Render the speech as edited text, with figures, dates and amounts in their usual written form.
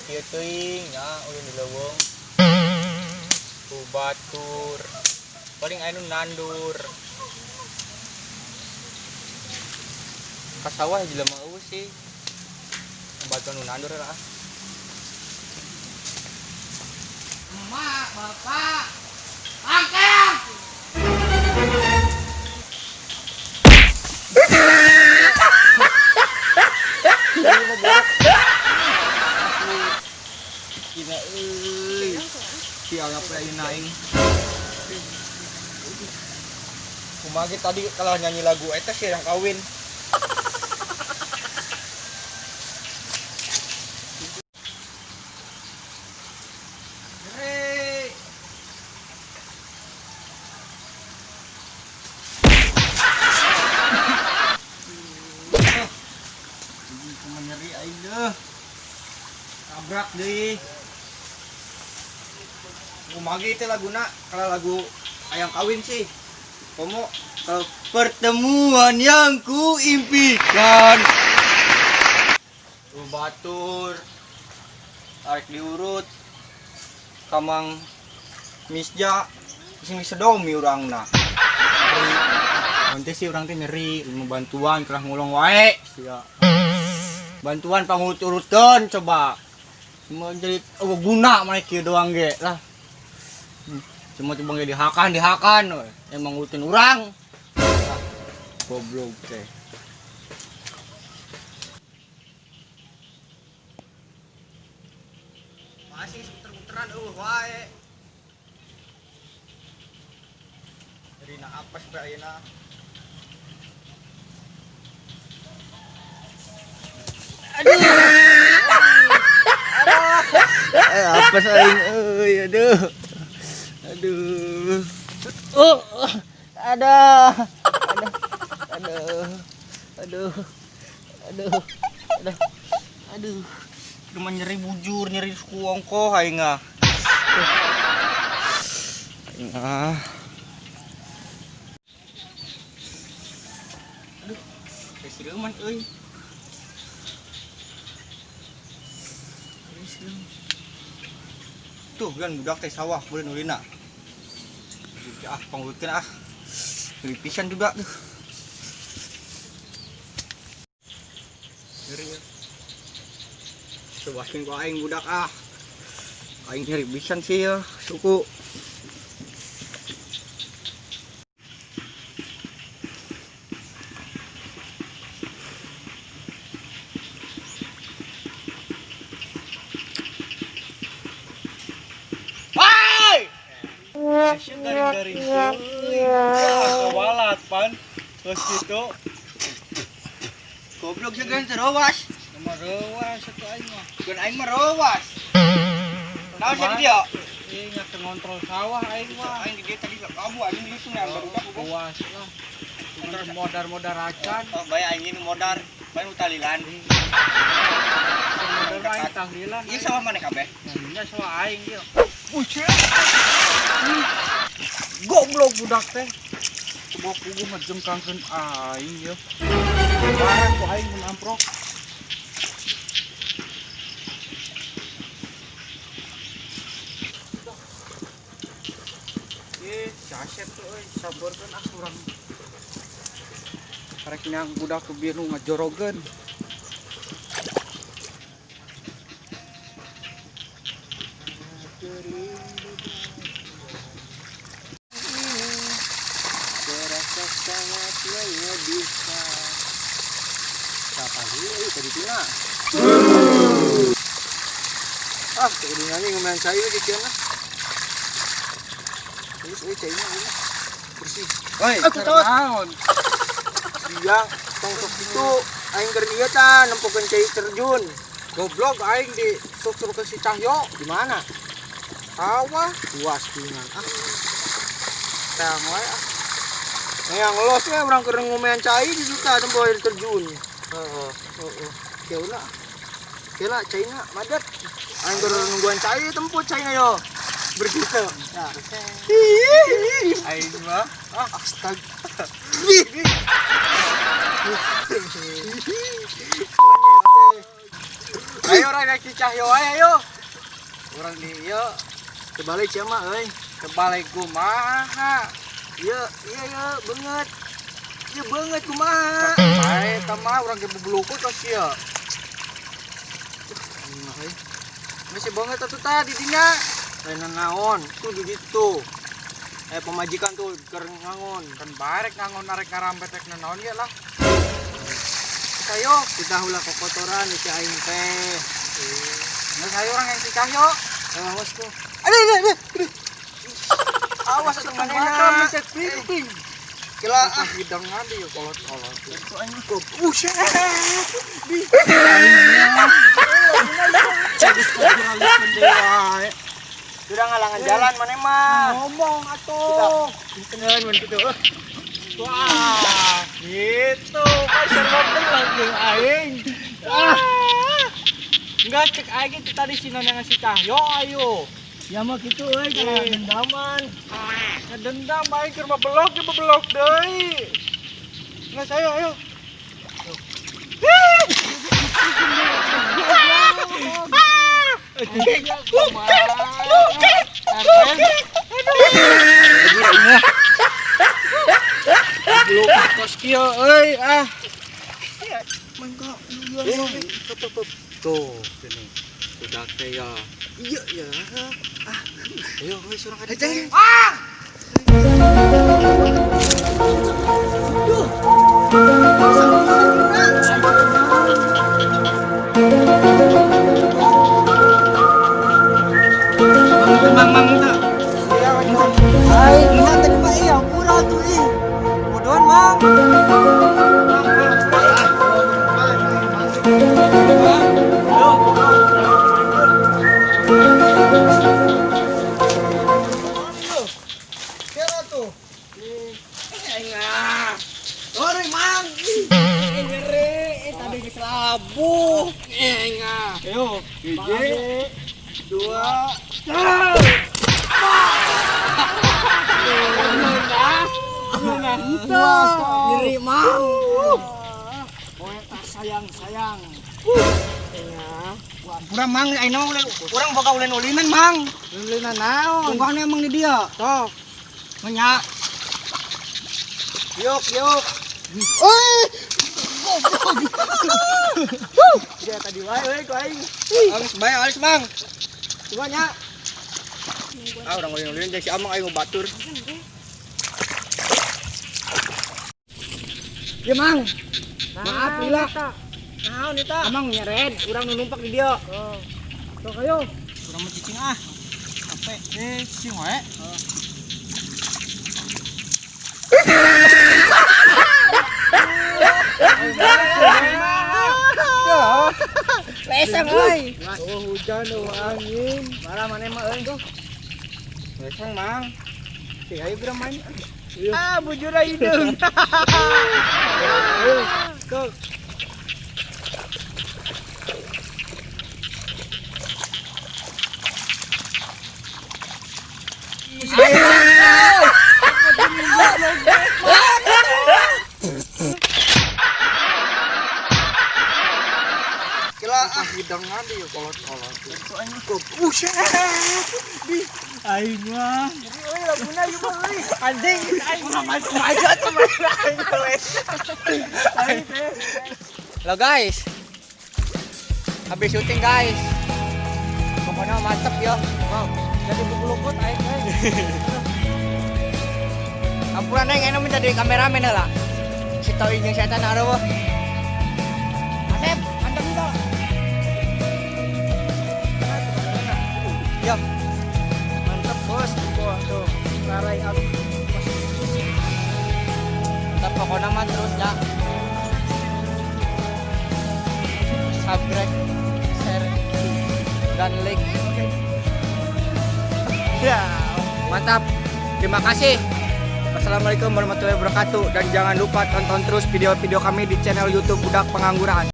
kieu teuing nya ulun di leuweung. Ku batur. Paling anu nandur. Ka sawah jelema eueuh sih. Batuan nu nandur lah. Emak, bapak, angkat. Gina euy. Siangap ayeuna aing. Kumaha tadi kalau nyanyi lagu eta sih yang kawin. Nyeri aing deh. Tabrak deui. Kumaha teh laguna kalau lagu ayang kawin sih. Komo kalau pertemuan yang kuimpikan. Lu batur. Arek diurut. Kamang misja sing disedomi urangna. Nanti sih urang teh nyeri, ilmu bantuan kerah ngulong wae sia. Bantuan pangurut-urutkeun coba. Cuma jadi guna mah kieu doang ge lah. Cuma coba ge dihakan we. Emang ngurutin urang. Goblok teh. Masih puter-puteran wae. Jadi na apa sih ayeuna? Aduh. Apa saing euy aduh. Aduh. Ada. Aduh. Cuma nyeri bujur, nyeri suku ongko aing ah. Aduh, kesireuman euy. Tuh kan budak teh sawah boleh nulina. Pangurutkeun Ngeri pisan juga tuh. Nyeri ya. Cobain ku aing budak Aing nyeri pisan sih ya, suku. Garing-garing kewalat pan terus gitu goblok segan terowas nomor rewas satu aing mah geun aing mah rewas naon jadi dia ieu nya ngontrol sawah aing mah aing di dia tadi kamu aing di sungai barudak rewas lah terus modar acan bae aing modar bae utalilan modar aing tahlilan ieu sawah maneh kabeh nya sawah aing ieu goblok budak teh coba kudu ngejengkangkeun aing ya barang ku aing mun amprok caset tuh euy sabarkeun urang karek nyang budak ke bieu ngajorogeun sangat menyedihkan. Siapa sih tadi tina? Tadi nyanyi ngemain cair di sana. Terus cairnya ini bersih. Oi, naon? Dia tongkok itu aing keur dieu tah nempokeun cair terjun. Goblok aing di suruh ke si Cahyo di mana? Sawah luas pisan. Tang wae yang los ya orang keur ngomean cai di duta tempo air terjun. Heeh. Keuna. Kela caina madat. Aing keur nungguan cai tempo caina yo. Berjuta. Nah. Aing mah astaga. Ayo orang naik cahyo ayo. Orang di ieu kebalik sia mah euy. Kebalik kumaha. Iya banget. Iya banget kumaha. Bae tama urang ge bubulukut ka sia. Masih banget atuh tadi dinya. Lain naon, tuh gitu. Pemajikan tuh keur ngangon. Kan barek ngangon arek ngarambet rek naon ge lah. Ayo kita hula kokotoran di aing teh. Geus hayu urang yang si Cahyo. Awas tuh. Aduh. Awas atuh manehna. Kila hidangan di kolot-kolot. itu aing kok. Buset. Sudah ngalangan jalan maneh mah. Ngomong atuh. Kenalan mun kitu. Wah, gitu. Kan serobel lagi aing. Enggak cek aing itu tadi si nona ngasih Cahyo ayo. Ya mah kitu euy kalau dendaman. Ngedendam aing keur belok deui. Nggak saya ayo. Belum kos kieu euy ah. Mangga Tuh, sini. Udah teh ya. Iya ya. Ah. Ayo euy surang ka dieu. Mang tak. Hai, minta tadi Pak iya, murah tuh ih. Bodohan, Mang. Ayo, hiji, dua, diri Mang. Sayang. Kurang Mang, ayeuna mah urang boga ulin-ulinan Mang. Ulinan naon? Tungguan emang di dia. Sok. Nya. Yuk. Dia tadi wae ku aing. Alis Mang. Coba nya. Urang ulin-ulin jadi si Amang aing batur. Ya Mang. Maaf lila. Naon eta? Amang nyeret, urang nu numpak di dia. Sok ayo. Urang mah cicing ah. Capek. Cicing we. Lesang euy. Hujan angin. Marah maneh mah euy. Lesang Mang. Si ayo gerang main. Bujur hideung. Go. Hidangan di kolot-kolot. Itu aing kok. Buset. Aing mah. Euy laguna ieu mah euy. Anjing aing mah maju teman aing teh. Lo guys. Habis syuting guys. Pokoknya mantep ya. Wow. Jadi bubulukut aing guys. Ampunan aing anu menjadi kameramen heula. Si tau jeung setan areueuh. Asep, mantap itu. Ya. Mantap bos, tuh. Larai up. Mantap pokoknya mah terus ya. Subscribe, share, dan like. Ya, mantap. Terima kasih. Wassalamualaikum warahmatullahi wabarakatuh. Dan jangan lupa tonton terus video-video kami di channel YouTube Budak Pengangguran.